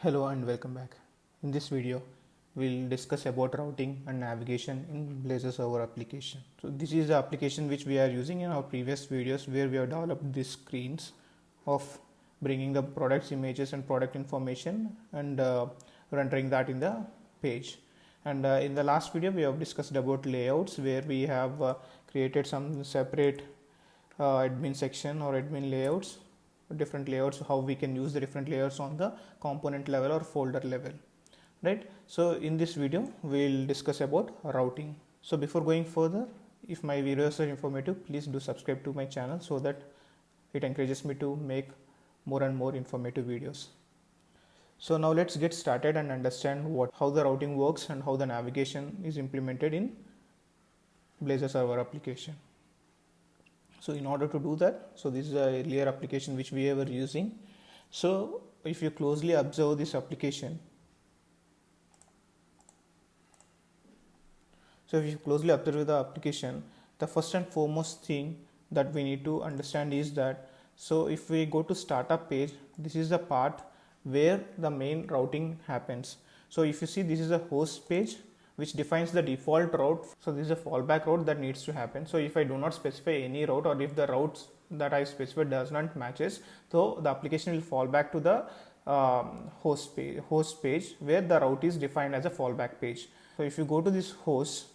Hello and welcome back. In this video, we'll discuss about routing and navigation in Blazor server application. So this is the application which we are using in our previous videos where we have developed these screens of bringing the products images and product information and rendering that in the page. And in the last video, we have discussed about layouts where we have created some separate admin section or admin layouts, different layouts, how we can use the different layers on the component level or folder level, right? So in this video we'll discuss about routing. So before going further, if my videos are informative, please do subscribe to my channel so that it encourages me to make more and more informative videos. So now let's get started and understand how the routing works and how the navigation is implemented in Blazor server application. So in order to do that, so this is a earlier application which we were using. So if you closely observe this application, the first and foremost thing that we need to understand is that, so if we go to startup page, this is the part where the main routing happens. So if you see, this is a host page which defines the default route. So this is a fallback route that needs to happen. So if I do not specify any route, or if the routes that I specified does not matches, so the application will fall back to the host page where the route is defined as a fallback page. So if you go to this host,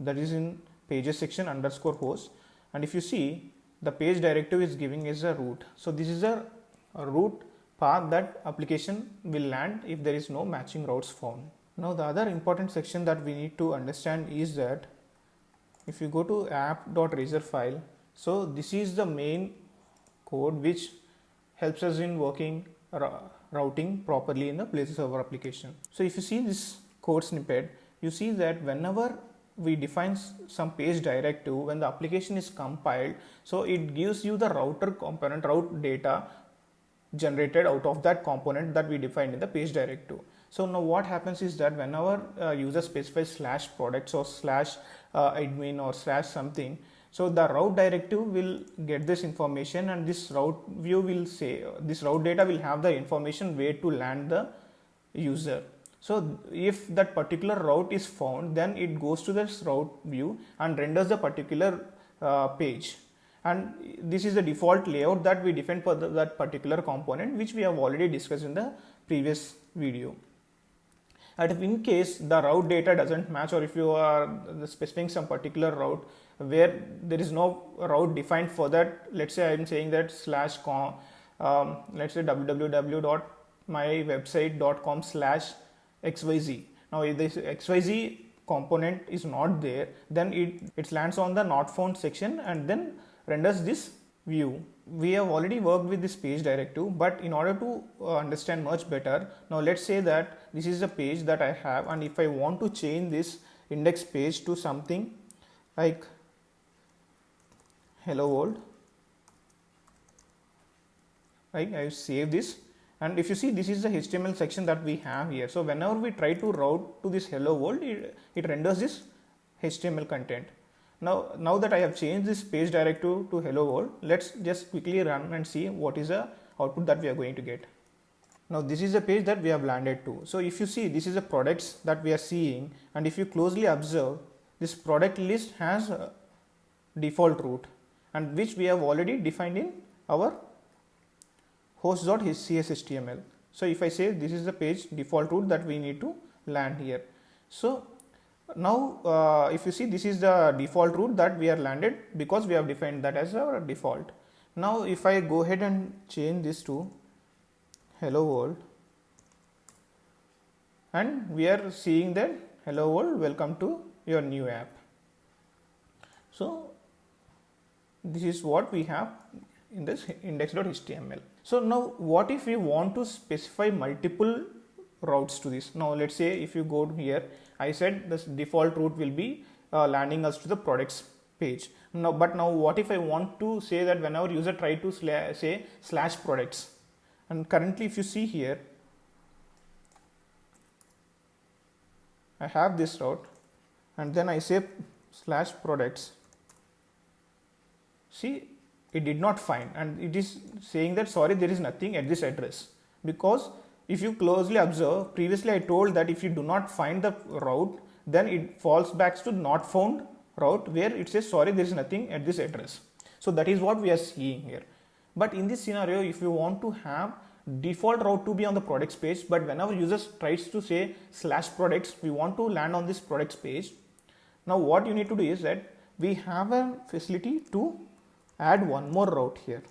that is in pages section underscore host, and if you see, the page directive is giving as a route. So this is a route path that application will land if there is no matching routes found. Now the other important section that we need to understand is that if you go to app.razor file, so this is the main code which helps us in working routing properly in the Blazor server application. So if you see this code snippet, you see that whenever we define some page directive, when the application is compiled, so it gives you the router component route data generated out of that component that we defined in the page directive. So now what happens is that whenever user specifies /products or /admin or /something, so the route directive will get this information, and this route view will say, this route data will have the information where to land the user. So if that particular route is found, then it goes to this route view and renders the particular page. And this is the default layout that we define for that particular component, which we have already discussed in the previous video. And if in case the route data doesn't match, or if you are specifying some particular route where there is no route defined for that, let's say I am saying that let's say www.mywebsite.com/xyz. Now if this xyz component is not there, then it lands on the not found section and then renders this view. We have already worked with this page directive, but in order to understand much better, now let's say that this is a page that I have, and if I want to change this index page to something like hello world, right? I save this, and if you see, this is the HTML section that we have here. So whenever we try to route to this hello world, it renders this HTML content. Now that I have changed this page directive to hello world, let's just quickly run and see what is the output that we are going to get. Now this is the page that we have landed to. So if you see, this is the products that we are seeing, and if you closely observe, this product list has a default route, and which we have already defined in our host.cshtml. So if I say this is the page default route that we need to land here. So now if you see, this is the default route that we are landed because we have defined that as our default. Now if I go ahead and change this to hello world, and we are seeing that hello world, welcome to your new app. So this is what we have in this index.html. So now what if we want to specify multiple routes to this? Now let's say if you go here, I said this default route will be landing us to the products page. But now what if I want to say that whenever user try to say /products, and currently if you see here, I have this route, and then I say /products. See, it did not find, and it is saying that sorry, there is nothing at this address, because if you closely observe, previously I told that if you do not find the route, then it falls back to not found route, where it says sorry, there is nothing at this address. So that is what we are seeing here. But in this scenario, if you want to have default route to be on the products page, but whenever users tries to say /products, we want to land on this products page. Now what you need to do is that we have a facility to add one more route here.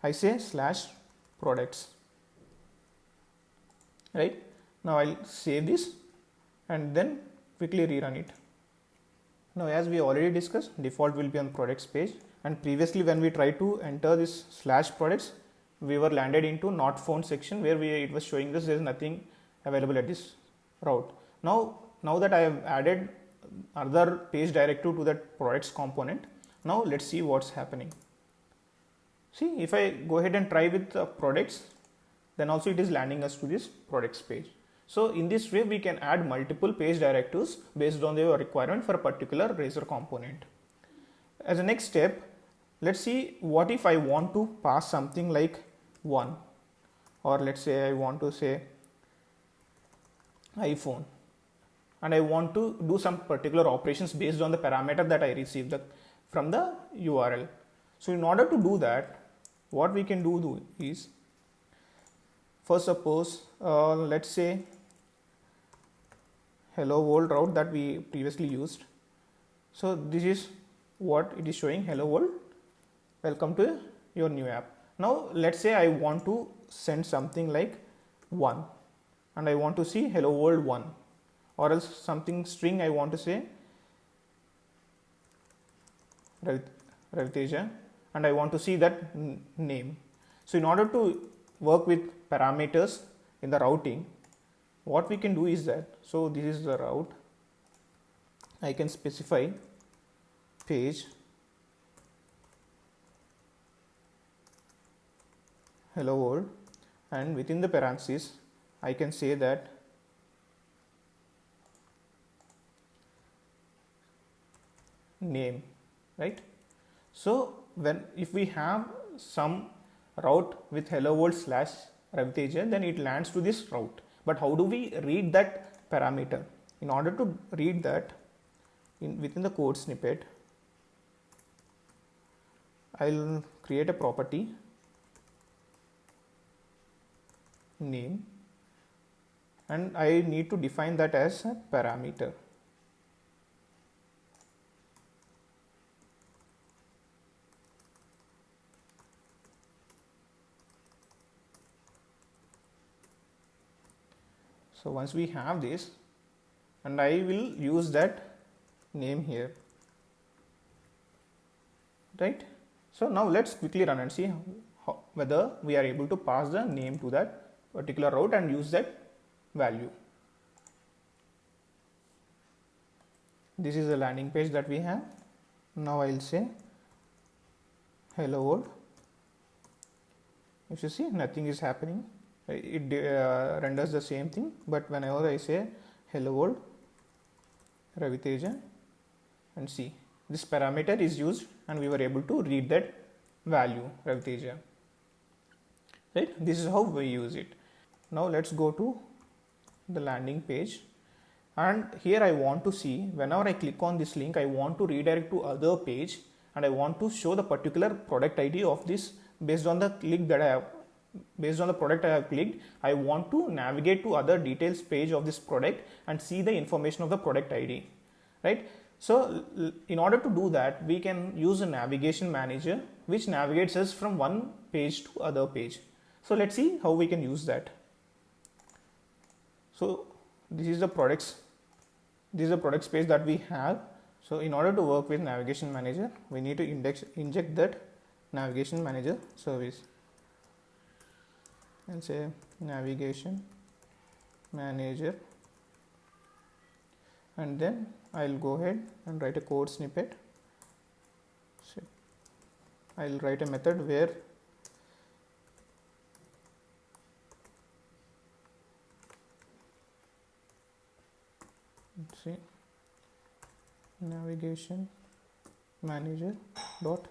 I say /products, right? Now I'll save this and then quickly rerun it. Now as we already discussed, default will be on products page, and previously when we tried to enter this /products, we were landed into not found section where it was showing this there is nothing available at this route. Now that I have added other page directive to that products component, now let's see what's happening. See, if I go ahead and try with products, then also it is landing us to this products page. So in this way we can add multiple page directives based on their requirement for a particular Razor component. As a next step, let's see what if I want to pass something like 1, or let's say I want to say iPhone, and I want to do some particular operations based on the parameter that I received from the URL. So in order to do that, what we can do is, first suppose let's say hello world route that we previously used. So this is what it is showing: hello world, welcome to your new app. Now let's say I want to send something like 1, and I want to see hello world 1, or else something string I want to say Raviteja, and I want to see that name. So in order to work with parameters in the routing, what we can do is that, so this is the route, I can specify page hello world, and within the parentheses I can say that name, right? So if we have some route with hello world /Raviteja, then it lands to this route. But how do we read that parameter? In order to read that within the code snippet, I'll create a property name, and I need to define that as a parameter. So once we have this, and I will use that name here, right? So now let's quickly run and see whether we are able to pass the name to that particular route and use that value. This is the landing page that we have. Now I'll say hello world. If you see, nothing is happening. It renders the same thing, but whenever I say hello world Raviteja, and see, this parameter is used and we were able to read that value Raviteja, right? This is how we use it. Now let's go to the landing page, and here I want to see, whenever I click on this link, I want to redirect to other page, and I want to show the particular product ID of this based on the click that I have. Based on the product I have clicked, I want to navigate to other details page of this product and see the information of the product ID, right? So in order to do that, we can use a navigation manager which navigates us from one page to other page. So let's see how we can use that. So this is the products page that we have. So in order to work with navigation manager, we need to inject that navigation manager service, and say navigation manager, and then I'll go ahead and write a code snippet. So I'll write a method where see navigation manager dot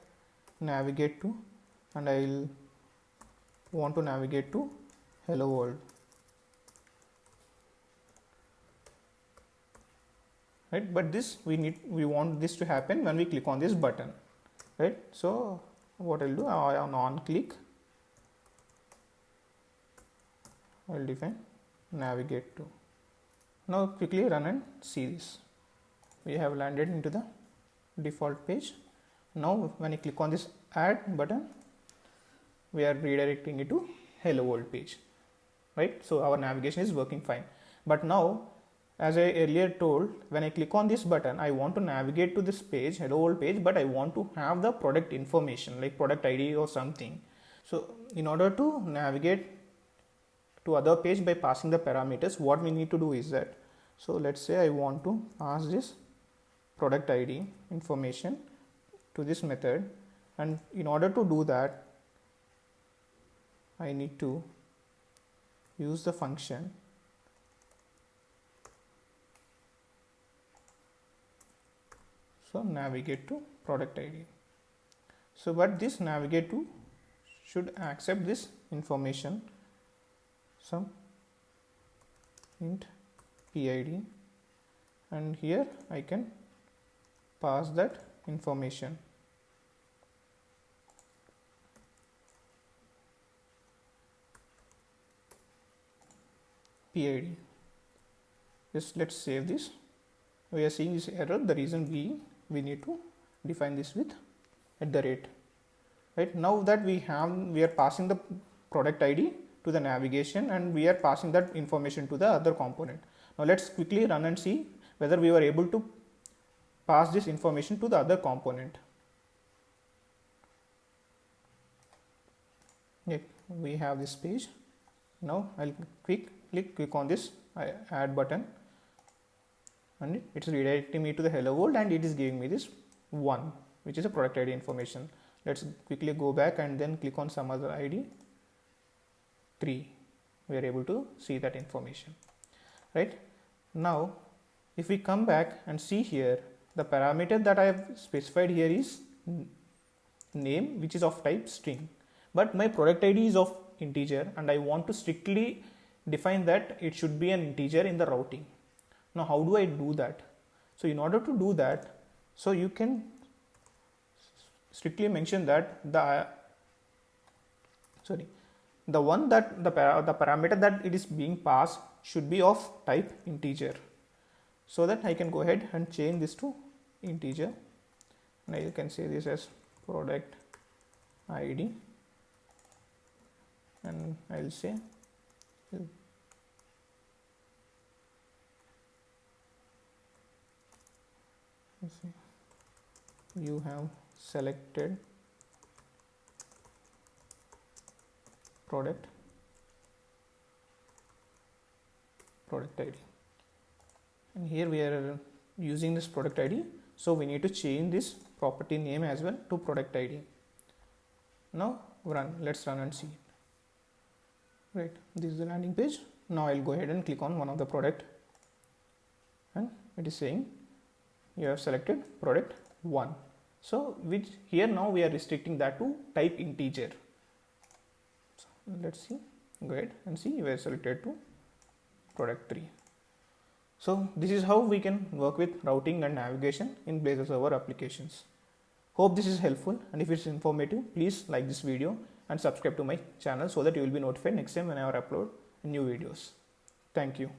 navigate to, and I'll want to navigate to hello world. right? But this we want this to happen when we click on this button, right? So what I'll do, on click, I'll define navigate to. Now quickly run and see this. We have landed into the default page. Now when I click on this add button, we are redirecting it to hello world page, right? So our navigation is working fine. But now, as I earlier told, when I click on this button, I want to navigate to this page, hello world page, but I want to have the product information like product ID or something. So in order to navigate to other page by passing the parameters, what we need to do is that, so let's say I want to pass this product ID information to this method, and in order to do that, I need to use the function so navigate to product ID. So but this navigate to should accept this information, some int PID, and here I can pass that information. PID. Just let's save this. We are seeing this error. The reason being we need to define this with @ right? Now that we are passing the product ID to the navigation, and we are passing that information to the other component. Now let's quickly run and see whether we were able to pass this information to the other component. Yeah, we have this page. Now I'll click on this add button, and it's redirecting me to the hello world, and it is giving me this 1, which is a product ID information. Let's quickly go back and then click on some other ID. 3. We are able to see that information, right? Now if we come back and see here, the parameter that I have specified here is name, which is of type string, but my product ID is of integer, and I want to strictly define that it should be an integer in the routing. Now how do I do that? So in order to do that, so you can strictly mention that the one that the parameter that it is being passed should be of type integer, so that I can go ahead and change this to integer. Now you can say this as product ID, and I'll say you have selected product ID, and here we are using this product ID, so we need to change this property name as well to product ID. Now let's run and see it. Right, this is the landing page. Now I'll go ahead and click on one of the product, and it is saying you have selected product 1. So which here now we are restricting that to type integer. So let's see, go ahead and see, we are selected to product 3. So this is how we can work with routing and navigation in Blazor server applications. Hope this is helpful, and if it's informative, please like this video and subscribe to my channel so that you will be notified next time when I upload new videos. Thank you.